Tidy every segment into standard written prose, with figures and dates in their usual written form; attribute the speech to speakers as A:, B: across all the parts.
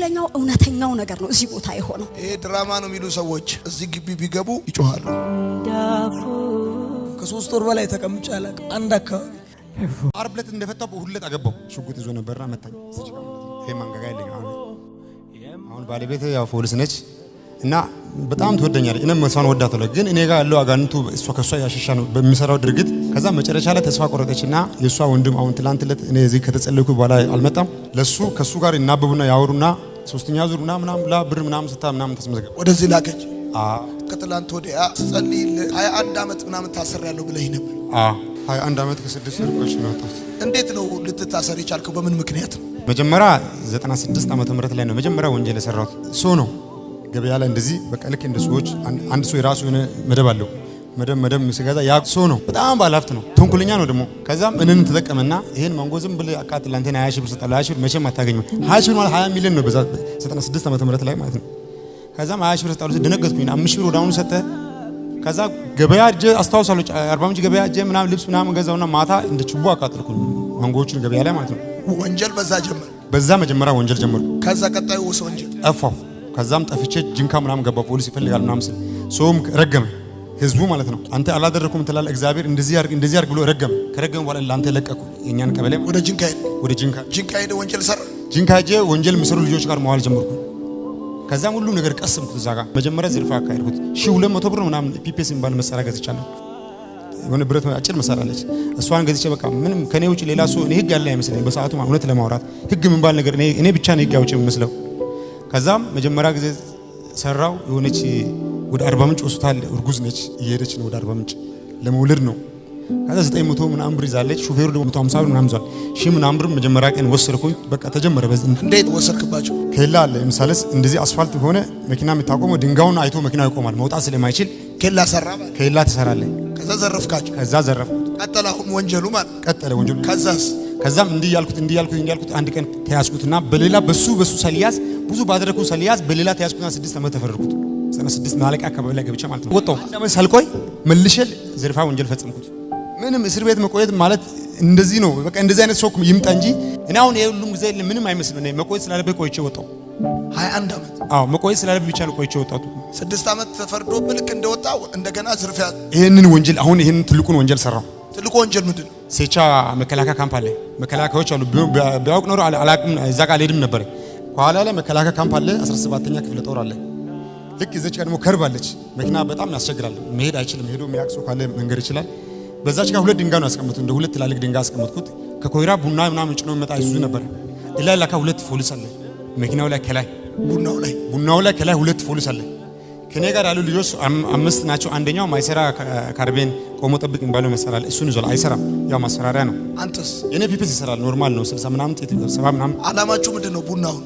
A: ትክክለኛው እውነተኛው ነገር ነው እዚህ ቦታ የሆነው።
B: ይሄ ድራማ ነው የሚሉ ሰዎች እዚህ ግቢ ቢገቡ ይጮሃሉ።
C: ከ3 ወር በላይ ተቀምጬ አላውቅም። አንድ አካባቢ
D: ዓርብ ዕለት እንደፈታው በሁለት አገባው ሽጉጥ ይዞ ነበርና መታኝ። ይሄ ማንጋጋ ይለኝ አሁን ባለቤቴ ያው ፖሊስ ነች እና በጣም ትወደኛለች። እኔም እሷን ወዳታለሁ። ግን እኔ ጋር ያለው አጋንንቱ እሷ ከሷ ያሽሻ ነው በሚሰራው ድርጊት። ከዛ መጨረሻ ላይ ተስፋ ቆረጠችና የሷ ወንድም አሁን ትላንትለት እኔ እዚህ ከተጸለይኩ በኋላ አልመጣም። ለሱ ከሱ ጋር ይናበቡና ያወሩና ሶስተኛ ዙር ምናምን ብላ ብር ምናምን ስታ ምናምን ተስመዘገበ
B: ወደዚህ ላከች። ከትላንት ወዲያ ጸልይ 21 ዓመት ምናምን ታሰሪያለሁ ብለህ ነበር።
D: 21 ዓመት ከ6 ወር ነው ወጣት።
B: እንዴት ነው ልትታሰር የቻልከው? በምን ምክንያት ነው?
D: መጀመሪያ 96 ዓመተ ምህረት ላይ ነው መጀመሪያ ወንጀል የሰራሁት። ሶ ነው ገበያ ላይ እንደዚህ በቃ ልክ እንደ ሰዎች አንድ ሰው የራሱ የሆነ መደብ አለው። መደብ ሲገዛ ያ ሰው ነው በጣም ባለሀብት ነው፣ ተንኩለኛ ነው ደግሞ። ከዛም እንን ተጠቀመና ይሄን ማንጎ ዝም ብለህ አቃጥል አንተና 20 ሺህ ብር ሰጣለህ። 20 ሺህ ብር መቼም አታገኝም። 20 ሺህ ብር ማለት 20 ሚሊዮን ነው በዛ 96 ዓመተ ምህረት ላይ ማለት ነው። ከዛም 20 ሺህ ብር ሰጣለህ። ደነገጥኩኝ። 5 ሺህ ብር ወዳውኑ ሰጠ። ከዛ ገበያ እጄ አስታውሳለሁ 40 ምንጭ ገበያ እጄ ምናምን ልብስ ምናምን ገዛውና ማታ እንደ ችቦ አቃጥልኩኝ ማንጎዎችን ገበያ ላይ ማለት ነው።
B: ወንጀል በዛ ጀመረ።
D: በዛ መጀመሪያ ወንጀል ጀመሩ።
B: ከዛ ቀጣዩ ወንጀል
D: ጠፋው። ከዛም ጠፍቼ ጅንካ ምናምን ገባ። ፖሊስ ይፈልጋል ምናምን ስል ሰውም ረገመ፣ ህዝቡ ማለት ነው። አንተ አላደረኩም ትላለህ፣ እግዚአብሔር እንደዚህ ያርግ ብሎ ረገመ። ከረገመ በኋላ ላንተ ለቀቁ። የኛን ቀበሌ ወደ ጂንካ ሄደ ወንጀል ሰራ። ጂንካ ሄጄ ወንጀል የሚሰሩ ልጆች ጋር መዋል ጀመርኩ። ከዛም ሁሉ ነገር ቀስምኩት። እዛ ጋር መጀመሪያ ዝርፋ አካሄድኩት። 1200 ብር ምናምን ፒፒኤስ የሚባል መሳሪያ ገዝቻለሁ። የሆነ ብረት አጭር መሳሪያ አለች። እሷን ገዝቼ በቃ ምንም ከኔ ውጪ ሌላ ሰው እኔ ህግ ያለ አይመስለኝ በሰዓቱ እውነት ለማውራት ህግ የሚባል ነገር እኔ ብቻ ነው ህግ አውጪ የምመስለው። ከዛም መጀመሪያ ጊዜ ሰራው የሆነች ወደ 40 ምንጭ ሆስፒታል እርጉዝ ነች፣ እየሄደች ነው ወደ 40 ምንጭ ለመውለድ ነው። ከዛ 900 ምናምን ብር ይዛለች። ሹፌሩ ደግሞ 150 ብር ምናምን ይዟል። ሺህ ምናምን ብር መጀመሪያ ቀን ወሰድኩኝ። በቃ ተጀመረ። በዚህ
B: እንዴት ወሰድክባቸው?
D: ኬላ አለ ምሳሌስ እንደዚህ አስፋልት ሆነ መኪና የምታቆመው ድንጋዩን አይቶ መኪናው ይቆማል። መውጣት ስለማይችል
B: ኬላ ሰራ።
D: ኬላ ትሰራለህ።
B: ከዛ ዘረፍካቸው።
D: ከዛ ዘረፍ
B: ቀጠለ። አሁን ወንጀሉ ማለት
D: ቀጠለ ወንጀሉ።
B: ከዛም
D: እንዲህ ያልኩት አንድ ቀን ተያዝኩትና በሌላ በሱ ሰልያዝ ብዙ ባደረኩ ሰልያዝ በሌላ ተያዝኩትና 6 ዓመት ተፈረድኩት። 96 ማለቂያ አካባቢ ላይ ገብቼ ማለት ነው ወጣሁ። ዓመት ሳልቆይ መልሼ ዝርፋ ወንጀል ፈጸምኩት። ምንም እስር ቤት መቆየት ማለት እንደዚህ ነው። በቃ እንደዚህ አይነት ሰው ይምጣ እንጂ እኔ አሁን የሁሉም ጊዜ ምንም አይመስልም። መቆየት ስላለብኝ ቆይቼ ወጣሁ።
B: 21 ዓመት
D: መቆየት ስላለብኝ ብቻ ነው ቆይቼ ወጣሁ።
B: 6 ዓመት ተፈርዶብህ ልክ እንደወጣው እንደገና ዝርፊያ
D: ይሄንን ወንጀል አሁን ይሄንን ትልቁን ወንጀል ሰራው።
B: ትልቁ ወንጀል ምንድን ነው?
D: ሴቻ መከላከያ ካምፕ አለ። መከላከያዎች አሉ። ቢያውቅ ኖሮ አላቅም እዛ ጋር አልሄድም ነበር። ከኋላ ላይ መከላከያ ካምፕ አለ። 17ኛ ክፍለ ጦር አለ። ልክ እዚች ጋር ደግሞ ከርብ አለች። መኪና በጣም ያስቸግራል። መሄድ አይችልም። ሄዶ የሚያቅሰው ካለ መንገድ ይችላል። በዛች ጋር 2 ድንጋይ ነው ያስቀመጡት። እንደ 2 ትላልቅ ድንጋይ ያስቀመጥኩት። ከኮይራ ቡና ምናምን ጭኖ መጣ ይዙ ነበር። እላይ ላካ 2 ፖሊስ አለ። መኪናው ላይ ከላይ ቡናው ላይ ከላይ 2 ፖሊስ አለ። ከኔ ጋር ያሉ ልጆች 5 ናቸው። አንደኛው ማይሰራ ካርቤን ቆሞ ጠብቅ የሚባለው መሳሪያ አለ። እሱን ይዟል። አይሰራም። ያው ማስፈራሪያ ነው።
B: አንተስ?
D: የኔ ፒፒስ ይሰራል። ኖርማል ነው። 60 ምናምን 70 ምናምን።
B: አላማችሁ ምንድነው? ቡናውን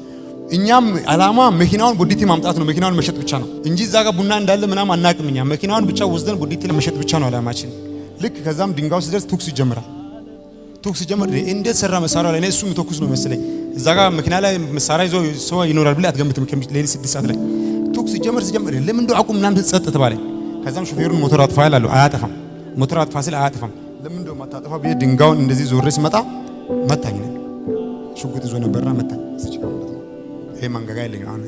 D: እኛም አላማ መኪናውን ቦዲቲ ማምጣት ነው። መኪናውን መሸጥ ብቻ ነው እንጂ እዛ ጋር ቡና እንዳለ ምናምን አናቅም። እኛ መኪናውን ብቻ ወስደን ቦዲቲ ለመሸጥ ብቻ ነው አላማችን። ልክ ከዛም ድንጋዩ ሲደርስ ቱክስ ይጀምራል። ቱክስ ይጀምር እንዴት ሰራ መሳሪያ ላይ እሱ የሚተኩስ ነው መሰለኝ። እዛ ጋር መኪና ላይ መሳሪያ ይዞ ሰው ይኖራል ብለህ አትገምትም። ሌሊት 6 ሰዓት ላይ ቱክስ ሲጀምር ለምን እንደው አቁም ምናምን ጸጥ ተባለኝ። ከዛም ሹፌሩን ሞተር አጥፋ ይላሉ። አያጠፋም። ሞተር አጥፋ ሲል አያጠፋም። ለምን እንደው ማታጠፋ ብዬ ድንጋዩን እንደዚህ ዞሬ ሲመጣ መታኝ ነው። ሽጉጥ ይዞ ነበርና መታኝ። ይሄ ማንጋጋ ይለኝ አሁን።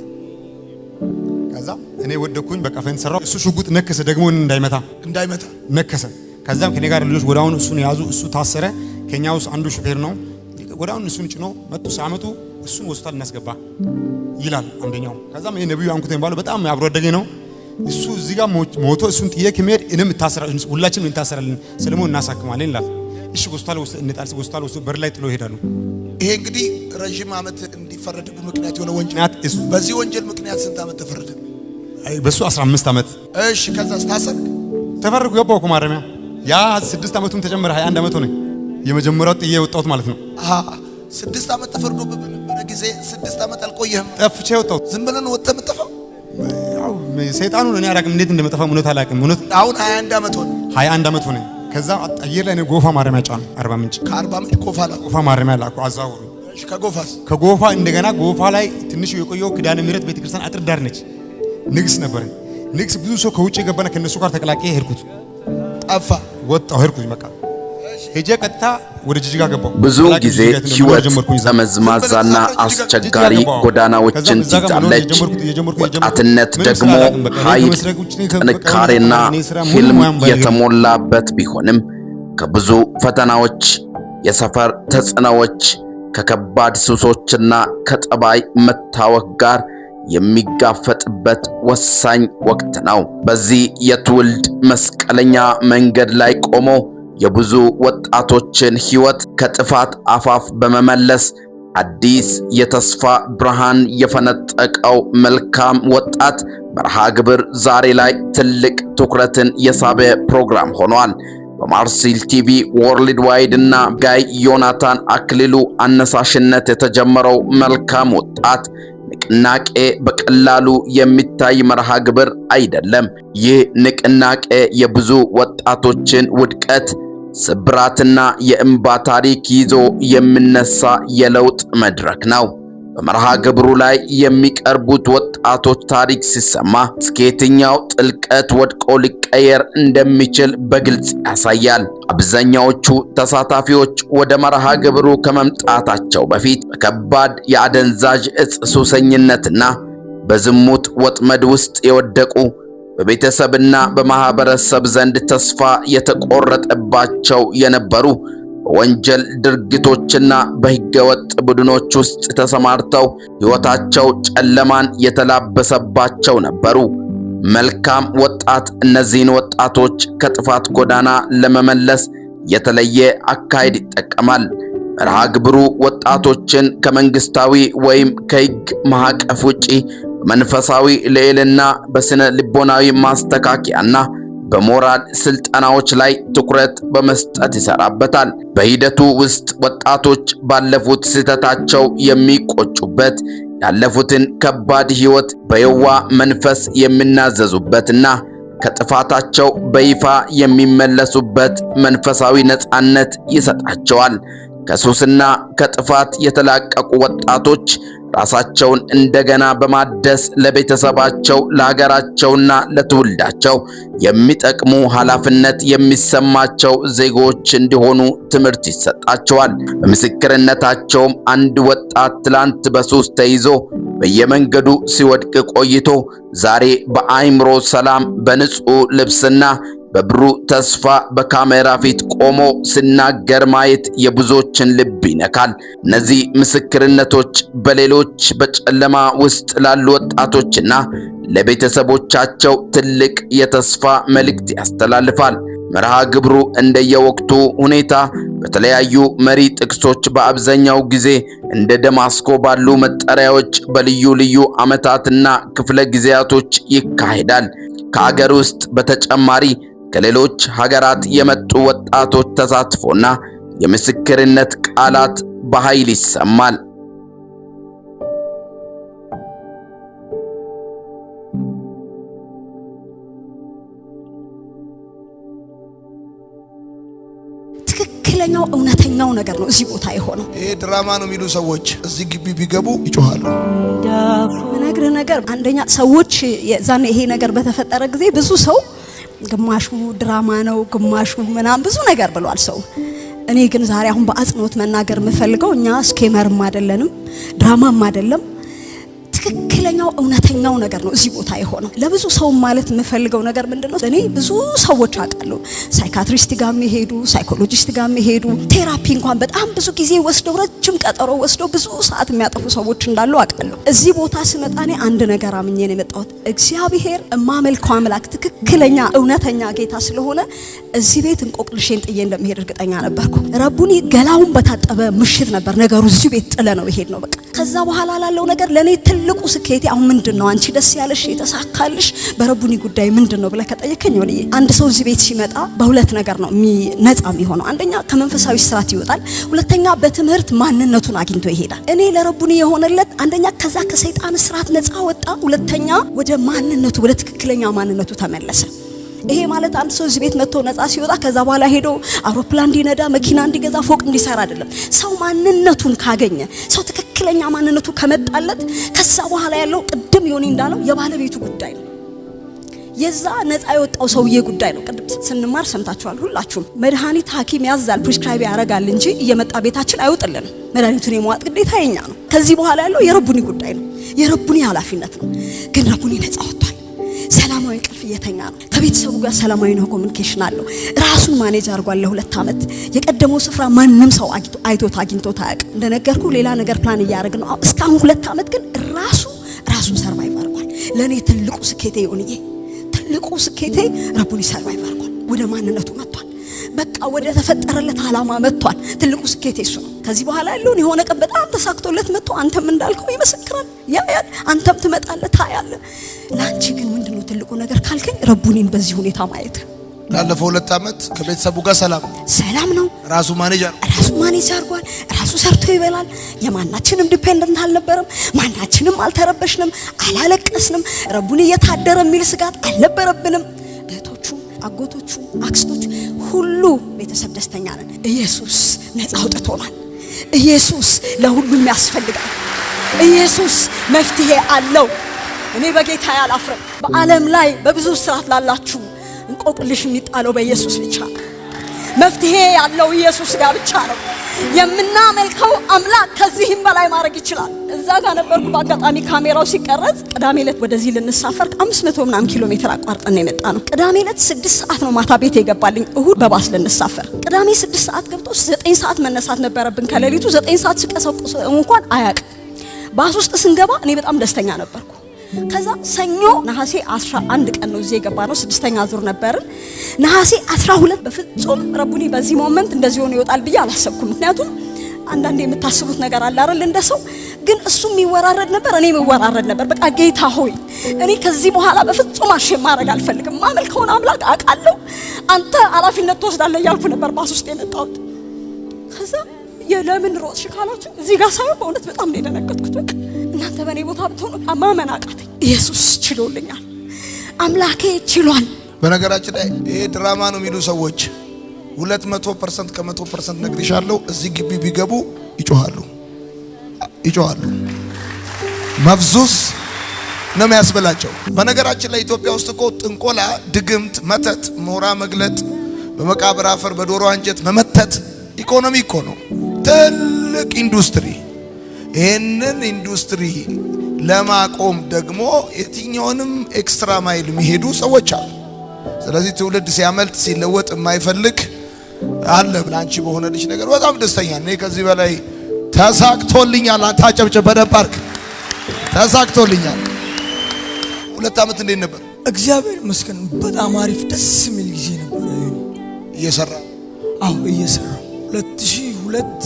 D: ከዛ እኔ ወደኩኝ። በቃ ፈን ሰራው። እሱ ሽጉጥ ነከሰ። ደግሞ እንዳይመታ ነከሰ። ከዛም ከኔ ጋር ልጆች ወዳውን እሱን ያዙ። እሱ ታሰረ። ከኛ ውስጥ አንዱ ሹፌር ነው። ወዳውን እሱን ጭኖ መጡ። ሳመጡ እሱን ሆስፒታል እናስገባ ይላል አንደኛው። ከዛም ይሄ ነብዩ አንኩት የሚባለው በጣም አብሮ አደገ ነው። እሱ እዚህ ጋር ሞቶ እሱን ጥዬ ከመሄድ እኔም እታሰራለሁ፣ ሁላችንም እንታሰራለን፣ ሰለሞን እናሳክማለን ይላል። እሺ ሆስፒታል ውስጥ እንጣልስ ሆስፒታል ውስጥ በር ላይ ጥሎ ይሄዳሉ።
B: ይሄ እንግዲህ ረጅም ዓመት እንዲፈረድብህ ምክንያት የሆነ ወንጀል። በዚህ ወንጀል ምክንያት ስንት ዓመት ተፈረደ?
D: በሱ 15 ዓመት።
B: እሺ ከዛስ ታሰርክ?
D: ተፈረድኩ። ገባሁ እኮ ማረሚያ። ያ 6 ዓመቱን ተጨመረ 21 ዓመት ሆነ። የመጀመሪያው ጥዬ ወጣሁት ማለት ነው።
B: 6 ዓመት ተፈርዶብህ በነበረ ጊዜ 6 ዓመት አልቆየህም?
D: ጠፍቼ ወጣሁት።
B: ዝም ብለን ወጥተህ የምትጠፋው?
D: ያው ሰይጣኑን እኔ አላውቅም እንዴት እንደመጠፋ እውነት አላውቅም። እውነት
B: አሁን 21 ዓመት ሆነ።
D: 21 ዓመት ሆነ። ከዛ አየር ላይ ነው ጎፋ ማረሚያ ጫኑ። 40 ምንጭ
B: ከ40 ምንጭ ጎፋ
D: ማረሚያ ላኩ። አዛውሩ።
B: እሺ ከጎፋስ?
D: ከጎፋ እንደገና ጎፋ ላይ ትንሽ የቆየው ኪዳነ ምህረት ቤተክርስቲያን አጥር ዳር ነች። ንግስ ነበር። ንግስ ብዙ ሰው ከውጭ የገባና ከነሱ ጋር ተቀላቀየ። ሄድኩት።
B: ጠፋ።
D: ወጣሁ። ሄድኩኝ በቃ።
B: እሺ
D: ሄጄ ቀጥታ ወደ ጅጅጋ ገባሁ።
E: ብዙ ጊዜ ህይወት ጠመዝማዛና አስቸጋሪ ጎዳናዎችን ትይዛለች። ወጣትነት ደግሞ ኃይል፣ ጥንካሬና ህልም የተሞላበት ቢሆንም ከብዙ ፈተናዎች፣ የሰፈር ተጽዕኖዎች፣ ከከባድ ሱሶችና ከጠባይ መታወክ ጋር የሚጋፈጥበት ወሳኝ ወቅት ነው። በዚህ የትውልድ መስቀለኛ መንገድ ላይ ቆሞ የብዙ ወጣቶችን ህይወት ከጥፋት አፋፍ በመመለስ አዲስ የተስፋ ብርሃን የፈነጠቀው መልካም ወጣት መርሃ ግብር ዛሬ ላይ ትልቅ ትኩረትን የሳበ ፕሮግራም ሆኗል። በማርሲል ቲቪ ወርልድ ዋይድ እና ጋይ ዮናታን አክሊሉ አነሳሽነት የተጀመረው መልካም ወጣት ንቅናቄ በቀላሉ የሚታይ መርሃ ግብር አይደለም። ይህ ንቅናቄ የብዙ ወጣቶችን ውድቀት፣ ስብራትና የእንባ ታሪክ ይዞ የሚነሳ የለውጥ መድረክ ነው። በመርሃ ግብሩ ላይ የሚቀርቡት ወጣቶች ታሪክ ሲሰማ እስከ የትኛው ጥልቀት ወድቆ ሊቀየር እንደሚችል በግልጽ ያሳያል። አብዛኛዎቹ ተሳታፊዎች ወደ መርሃ ግብሩ ከመምጣታቸው በፊት በከባድ የአደንዛዥ እጽ ሱሰኝነትና በዝሙት ወጥመድ ውስጥ የወደቁ፣ በቤተሰብና በማህበረሰብ ዘንድ ተስፋ የተቆረጠባቸው የነበሩ፣ በወንጀል ድርጊቶችና በህገወጥ ቡድኖች ውስጥ ተሰማርተው ህይወታቸው ጨለማን የተላበሰባቸው ነበሩ። መልካም ወጣት እነዚህን ወጣቶች ከጥፋት ጎዳና ለመመለስ የተለየ አካሄድ ይጠቀማል። መርሃ ግብሩ ወጣቶችን ከመንግስታዊ ወይም ከህግ ማዕቀፍ ውጪ በመንፈሳዊ ልዕልና፣ በስነ ልቦናዊ ማስተካከያና በሞራል ስልጠናዎች ላይ ትኩረት በመስጠት ይሰራበታል። በሂደቱ ውስጥ ወጣቶች ባለፉት ስህተታቸው የሚቆጩበት፣ ያለፉትን ከባድ ህይወት በየዋ መንፈስ የሚናዘዙበትና ከጥፋታቸው በይፋ የሚመለሱበት መንፈሳዊ ነፃነት ይሰጣቸዋል። ከሱስና ከጥፋት የተላቀቁ ወጣቶች ራሳቸውን እንደገና በማደስ ለቤተሰባቸው፣ ለሀገራቸውና ለትውልዳቸው የሚጠቅሙ ኃላፊነት የሚሰማቸው ዜጎች እንዲሆኑ ትምህርት ይሰጣቸዋል። በምስክርነታቸውም አንድ ወጣት ትላንት በሱስ ተይዞ በየመንገዱ ሲወድቅ ቆይቶ ዛሬ በአእምሮ ሰላም፣ በንጹህ ልብስና በብሩህ ተስፋ በካሜራ ፊት ቆሞ ሲናገር ማየት የብዙዎችን ልብ ይነካል። እነዚህ ምስክርነቶች በሌሎች በጨለማ ውስጥ ላሉ ወጣቶችና ለቤተሰቦቻቸው ትልቅ የተስፋ መልእክት ያስተላልፋል። መርሃ ግብሩ እንደየወቅቱ ሁኔታ በተለያዩ መሪ ጥቅሶች በአብዛኛው ጊዜ እንደ ደማስቆ ባሉ መጠሪያዎች በልዩ ልዩ ዓመታትና ክፍለ ጊዜያቶች ይካሄዳል። ከአገር ውስጥ በተጨማሪ ከሌሎች ሀገራት የመጡ ወጣቶች ተሳትፎና የምስክርነት ቃላት በኃይል ይሰማል።
A: ትክክለኛው እውነተኛው ነገር ነው እዚህ ቦታ የሆነው።
B: ይሄ ድራማ ነው የሚሉ ሰዎች እዚህ ግቢ ቢገቡ ይጮሃሉ።
A: ምነግርህ ነገር አንደኛ ሰዎች የዛኔ ይሄ ነገር በተፈጠረ ጊዜ ብዙ ሰው ግማሹ ድራማ ነው ግማሹ ምናም ብዙ ነገር ብሏል ሰው። እኔ ግን ዛሬ አሁን በአጽንኦት መናገር የምፈልገው እኛ ስኬመርም አይደለንም ድራማም አይደለም፣ ትክክለኛው እውነተኛው ነገር ነው እዚህ ቦታ የሆነው። ለብዙ ሰው ማለት የምፈልገው ነገር ምንድነው? እኔ ብዙ ሰዎች አውቃለሁ ሳይካትሪስት ጋር የሚሄዱ ሳይኮሎጂስት ጋር የሚሄዱ ቴራፒ እንኳን በጣም ብዙ ጊዜ ወስደው ረጅም ቀጠሮ ወስደው ብዙ ሰዓት የሚያጠፉ ሰዎች እንዳሉ አውቃለሁ። እዚህ ቦታ ስመጣ እኔ አንድ ነገር አምኜ ነው የመጣሁት። እግዚአብሔር እማመልከው አምላክ ትክክለኛ እውነተኛ ጌታ ስለሆነ እዚህ ቤት እንቆቅልሽን ጥዬ እንደምሄድ እርግጠኛ ነበርኩ። ረቡኒ ገላውን በታጠበ ምሽት ነበር ነገሩ እዚህ ቤት ጥለ ነው ይሄድ ነው በቃ። ከዛ በኋላ ላለው ነገር ለኔ ትልቁ ስኬቴ አሁን ምንድነው? አንቺ ደስ ያለሽ የተሳካልሽ በረቡኒ ጉዳይ ምንድነው ብለህ ከጠየከኝ ወዲህ አንድ ሰው እዚህ ቤት ሲመጣ በሁለት ነገር ነው ነፃ የሚሆነው። አንደኛ ከመንፈሳዊ ስራት ይወጣል፣ ሁለተኛ በትምህርት ማንነቱን አግኝቶ ይሄዳል። እኔ ለረቡኒ የሆነለት አንደኛ ከዛ ከሰይጣን ስራት ነፃ ወጣ፣ ሁለተኛ ወደ ማንነቱ ወደ ትክክለኛ ማንነቱ ተመለሰ። ይሄ ማለት አንድ ሰው እዚህ ቤት መጥቶ ነፃ ሲወጣ ከዛ በኋላ ሄዶ አውሮፕላን እንዲነዳ መኪና እንዲገዛ ፎቅ እንዲሰራ አይደለም። ሰው ማንነቱን ካገኘ ሰው ትክክለኛ ማንነቱ ከመጣለት ከዛ በኋላ ያለው ቅድም ይሆን እንዳለው የባለቤቱ ጉዳይ ነው። የዛ ነፃ የወጣው ሰውዬ ጉዳይ ነው። ቅድም ስንማር ሰምታችኋል ሁላችሁም። መድኃኒት ሐኪም ያዛል ፕሪስክራይብ ያደርጋል እንጂ እየመጣ ቤታችን አይወጥልንም። መድኃኒቱን የመዋጥ ግዴታ የኛ ነው። ከዚህ በኋላ ያለው የረቡኒ ጉዳይ ነው፣ የረቡኒ ኃላፊነት ነው። ግን ረቡኒ ነፃ ወጥቷል። ሰላማዊ እንቅልፍ እየተኛ ነው። ከቤተሰቡ ጋር ሰላማዊ ነው፣ ኮሙኒኬሽን አለው። ራሱን ማኔጅ አድርጓል ለ2 ዓመት። የቀደመው ስፍራ ማንም ሰው አግኝቶት አያውቅም። እንደነገርኩ ሌላ ነገር ፕላን እያደረግን ነው እስካሁን 2 ዓመት። ግን ራሱን ሰርቫይቭ አድርጓል። ለኔ ትልቁ ስኬቴ ይሁንዬ፣ ትልቁ ስኬቴ ረቡኒ ሰርቫይቭ አድርጓል። ወደ ማንነቱ መጥቷል። በቃ ወደ ተፈጠረለት ዓላማ መጥቷል። ትልቁ ስኬቴ እሱ ነው። ከዚህ በኋላ ያለውን የሆነ ቀን በጣም ተሳክቶለት መጥቶ አንተም እንዳልከው ይመሰክራል፣ ያያል፣ አንተም ትመጣለህ ታያለህ። ላንቺ ግን ምንድነው ትልቁ ነገር ካልከኝ ረቡኒን በዚህ ሁኔታ ማየት።
B: ላለፈው 2 ዓመት ከቤተሰቡ ጋር ሰላም ነው። ራሱ ማኔጅ አድርጓል። ራሱ ሰርቶ ይበላል። የማናችንም ዲፔንደንት አልነበረም። ማናችንም አልተረበሽንም፣ አላለቀስንም። ረቡኒ እየታደረ የሚል ስጋት አልነበረብንም። እህቶቹ፣ አጎቶቹ፣ አክስቶቹ ሁሉ ቤተሰብ ደስተኛ ነን። ኢየሱስ ነፃ አውጥቶናል። ኢየሱስ ለሁሉም ያስፈልጋል። ኢየሱስ መፍትሄ አለው። እኔ በጌታ ያላፍርም። በዓለም ላይ በብዙ ስራት ላላችሁ እንቆቅልሽ የሚጣለው በኢየሱስ ብቻ ነው። መፍትሄ ያለው ኢየሱስ ጋር ብቻ ነው። የምናመልከው አምላክ ከዚህም በላይ ማድረግ ይችላል። እዛ ጋር ነበርኩ በአጋጣሚ ካሜራው ሲቀረጽ። ቅዳሜ ዕለት ወደዚህ ልንሳፈር 500 ምናምን ኪሎ ሜትር አቋርጠን የመጣ ነው። ቅዳሜ ዕለት 6 ሰዓት ነው ማታ ቤት የገባልኝ። እሁድ በባስ ልንሳፈር። ቅዳሜ 6 ሰዓት ገብቶ 9 ሰዓት መነሳት ነበረብን። ከሌሊቱ 9 ሰዓት ሲቀሰቅስ እንኳን አያውቅም። ባስ ውስጥ ስንገባ እኔ በጣም ደስተኛ ነበርኩ። ከዛ ሰኞ ነሐሴ 11 ቀን ነው እዚህ የገባ ነው። 6ኛ ዙር ነበርን። ነሐሴ 12 በፍጹም ረቡኒ በዚህ ሞመንት እንደዚህ ሆኖ ይወጣል ብዬ አላሰብኩም። ምክንያቱም አንዳንዴ የምታስቡት ነገር አለ አይደል እንደሰው። ግን እሱም ይወራረድ ነበር፣ እኔም ይወራረድ ነበር። በቃ ጌታ ሆይ እኔ ከዚህ በኋላ በፍጹም አሸም ማድረግ አልፈልግም። ማመልከውን አምላክ አውቃለሁ፣ አንተ ኃላፊነት ትወስዳለህ እያልኩ ነበር ባስ ውስጥ የመጣሁት። ከዛ የለምን ሮጥሽ ካላችሁ እዚህ ጋር ሳይሆን በእውነት በጣም ነው የደነገጥኩት። በቃ እናንተ በእኔ ቦታ ብትሆኑ ማመን አቃተኝ። ኢየሱስ ችሎልኛል፣ አምላኬ ችሏል። በነገራችን ላይ ይሄ ድራማ ነው የሚሉ ሰዎች 200% ከ100% ነግሬሻለሁ። እዚህ ግቢ ቢገቡ ይጮሃሉ። መፍዙስ ነው የሚያስበላቸው። በነገራችን ላይ ኢትዮጵያ ውስጥ እኮ ጥንቆላ፣ ድግምት፣ መተት፣ ሞራ መግለጥ፣ በመቃብር አፈር በዶሮ አንጀት መመተት ኢኮኖሚ እኮ ነው፣ ትልቅ ኢንዱስትሪ። ይሄንን ኢንዱስትሪ ለማቆም ደግሞ የትኛውንም ኤክስትራ ማይል የሚሄዱ ሰዎች አሉ። ስለዚህ ትውልድ ሲያመልጥ ሲለወጥ የማይፈልግ አለ። ብላንቺ በሆነልሽ ነገር በጣም ደስተኛ ነኝ። ከዚህ በላይ ተሳክቶልኛል። አንተ አጨብጭብ በደንብ አድርግ። ተሳክቶልኛል። 2 ዓመት እንዴት ነበር?
C: እግዚአብሔር ይመስገን በጣም አሪፍ ደስ የሚል ጊዜ ነበር።
B: እየሰራ
C: 2002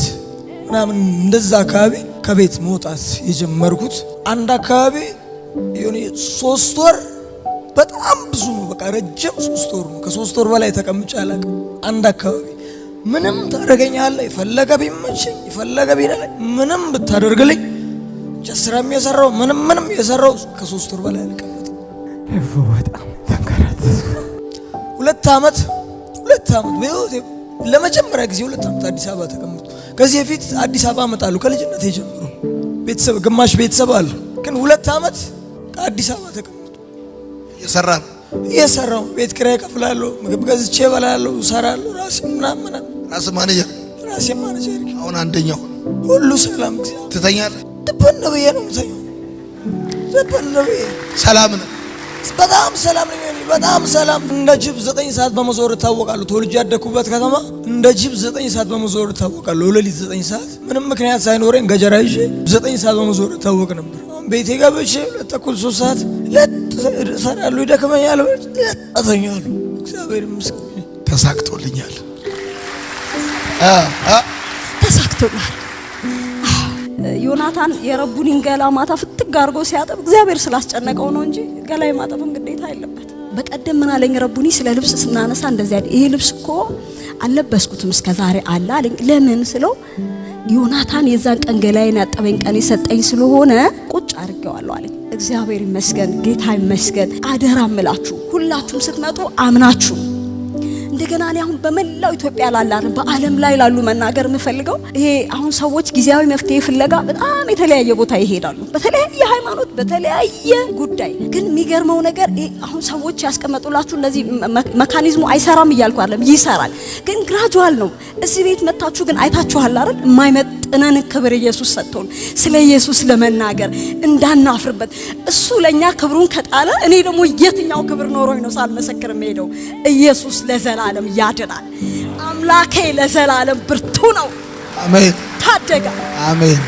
C: ምናምን እንደዛ አካባቢ ከቤት መውጣት የጀመርኩት አንድ አካባቢ የሆነ 3 ወር በጣም ብዙ ነው። በቃ ረጅም 3 ወር ነው። ከ3 ወር በላይ ተቀምጬ አላውቅም። አንድ አካባቢ ምንም ታደርገኛለህ፣ የፈለገ ቢመቸኝ የፈለገ ቢደለኝ ምንም ብታደርግልኝ ጀስራም የሰራው ምንም የሰራው ከ3 ወር በላይ አልቀመጥም። በጣም ተንከራተትኩ። 2 ዓመት በህይወቴ ለመጀመሪያ ጊዜ 2 ዓመት አዲስ አበባ ተቀመጥኩ። ከዚህ በፊት አዲስ አበባ እመጣለሁ ከልጅነት ጀምሮ። ቤተሰብ ግማሽ ቤተሰብ አለ። ግን 2 ዓመት ከአዲስ አበባ ተቀመጥኩ። እየሰራሁ ቤት ኪራይ እከፍላለሁ፣ ምግብ ገዝቼ እበላለሁ፣ እሰራለሁ። ራሴ ማኔጀር።
B: አሁን አንደኛው
C: ሁሉ ሰላም ጊዜ
B: ትተኛለህ?
C: ድብን ብዬ ነው የምተኛው።
B: ሰላም ነው፣
C: በጣም ሰላም ነው። በጣም ሰላም። እንደ ጅብ 9 ሰዓት በመዞር እታወቃለሁ። ተወልጄ ያደኩበት ከተማ እንደ ጅብ 9 ሰዓት በመዞር እታወቃለሁ። ሌሊት 9 ሰዓት ምንም ምክንያት ሳይኖረኝ ገጀራ ይዤ 9 ሰዓት በመዞር እታወቅ ነበር። ቤቴ ገብቼ 2 ተኩል 3 ሰዓት እሰራለሁ፣ ይደክመኛል፣ እተኛለሁ። እግዚአብሔር ይመስገን
B: ተሳክቶልኛል።
A: ተሳክቶልኛል። ዮናታን የረቡኒን ገላ ማታ ፍትግ አድርጎ ሲያጠብ እግዚአብሔር ስላስጨነቀው ነው እንጂ ገላ የማጠብም ግዴታ የለበት። በቀደም ምን አለኝ ረቡኒ ስለ ልብስ ስናነሳ እንደዚህ አይደል፣ ይሄ ልብስ እኮ አልለበስኩትም እስከዛሬ አለ አለኝ። ለምን ስለው ዮናታን የዛን ቀን ገላዬን ያጠበኝ ቀን የሰጠኝ ስለሆነ ቁጭ አድርጌዋለሁ አለኝ። እግዚአብሔር ይመስገን፣ ጌታ ይመስገን። አደራ እምላችሁ ሁላችሁም ስትመጡ አምናችሁ እንደ እንደገና እኔ አሁን በመላው ኢትዮጵያ ላላር በዓለም ላይ ላሉ መናገር የምፈልገው ይሄ አሁን ሰዎች ጊዜያዊ መፍትሄ ፍለጋ በጣም የተለያየ ቦታ ይሄዳሉ፣ በተለያየ ሃይማኖት፣ በተለያየ ጉዳይ። ግን የሚገርመው ነገር አሁን ሰዎች ያስቀመጡላችሁ እንደዚህ መካኒዝሙ አይሰራም እያልኩ አይደለም፣ ይሰራል። ግን ግራጁዋል ነው። እዚህ ቤት መታችሁ ግን አይታችኋል አይደል? የማይመጥነን ክብር ኢየሱስ ሰጥቶን ስለ ኢየሱስ ለመናገር እንዳናፍርበት እሱ ለኛ ክብሩን ከጣለ እኔ ደግሞ የትኛው ክብር ኖሮኝ ነው ሳልመሰክር የምሄደው? ኢየሱስ ለዘላለም ያድናል። አምላኬ ለዘላለም ብርቱ ነው።
B: አሜን።
A: ታደጋ።
B: አሜን።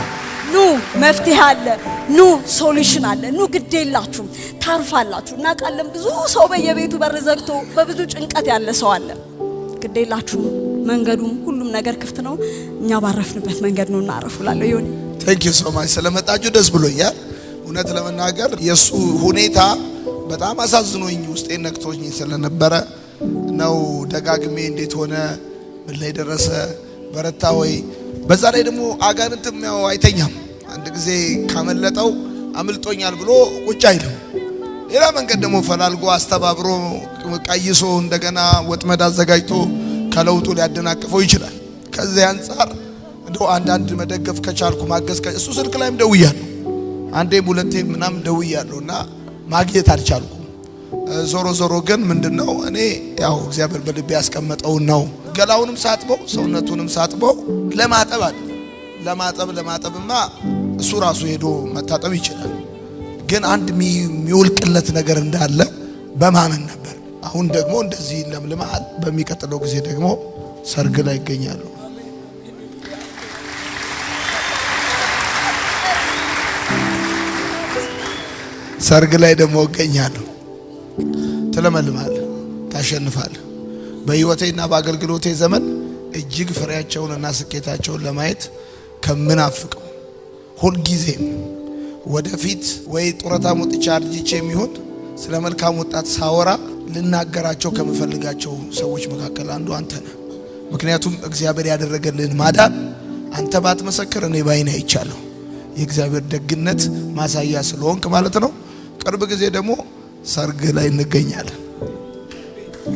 A: ኑ መፍትሄ አለ፣ ኑ ሶሉሽን አለ፣ ኑ ግዴላችሁም ታርፋላችሁ። እናውቃለን ብዙ ሰው በየቤቱ በር ዘግቶ በብዙ ጭንቀት ያለ ሰው አለ። ግዴላችሁ መንገዱም ሁሉም ነገር ክፍት ነው። እኛ ባረፍንበት መንገድ ነው እናረፉላለሁ። ይሁን
B: ቴንክ ዩ ሶ ማች ስለመጣችሁ ደስ ብሎኛል። እውነት ለመናገር የሱ ሁኔታ በጣም አሳዝኖኝ ውስጤን ነክቶኝ ስለነበረ ነው ደጋግሜ እንዴት ሆነ፣ ምን ላይ ደረሰ፣ በረታ ወይ። በዛ ላይ ደግሞ አጋንንትም ያው አይተኛም። አንድ ጊዜ ካመለጠው አምልጦኛል ብሎ ቁጭ አይልም። ሌላ መንገድ ደግሞ ፈላልጎ አስተባብሮ ቀይሶ እንደገና ወጥመድ አዘጋጅቶ ከለውጡ ሊያደናቅፈው ይችላል። ከዚህ አንፃር እንደው አንዳንድ መደገፍ ከቻልኩ ማገዝ እሱ ስልክ ላይም ደውያለሁ፣ አንዴም ሁለቴም ምናምን ደውያለሁና ማግኘት አልቻልኩም። ዞሮ ዞሮ ግን ምንድነው እኔ ያው እግዚአብሔር በልቤ ያስቀመጠው ነው። ገላውንም ሳጥበው ሰውነቱንም ሳጥበው ለማጠብ አለ ለማጠብማ እሱ ራሱ ሄዶ መታጠብ ይችላል። ግን አንድ የሚወልቅለት ነገር እንዳለ በማመን ነበር። አሁን ደግሞ እንደዚህ ለምልማል። በሚቀጥለው ጊዜ ደግሞ ሰርግ ላይ ይገኛሉ። ሰርግ ላይ ደግሞ ይገኛሉ። ትለመልማለህ፣ ታሸንፋለህ። በህይወቴና በአገልግሎቴ ዘመን እጅግ ፍሬያቸውንና ስኬታቸውን ለማየት ከምናፍቀው ሁልጊዜም ወደፊት ወይ ጡረታ ሞጥቼ አርጅቼ የሚሆን ስለ መልካም ወጣት ሳወራ ልናገራቸው ከምፈልጋቸው ሰዎች መካከል አንዱ አንተ ነህ። ምክንያቱም እግዚአብሔር ያደረገልህን ማዳን አንተ ባትመሰክር እኔ ባይኔ አይቻለሁ። የእግዚአብሔር ደግነት ማሳያ ስለሆንክ ማለት ነው። ቅርብ ጊዜ ደግሞ ሰርግ ላይ እንገኛለን።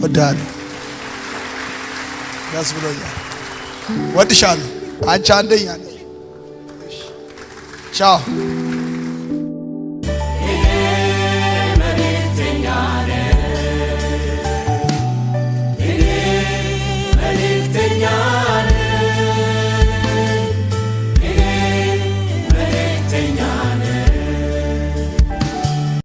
B: ወዳለሁ፣ ደስ ብሎኛል። ወድሻለሁ። አንቺ አንደኛ ነሽ። ቻው።
F: መልእክተኛ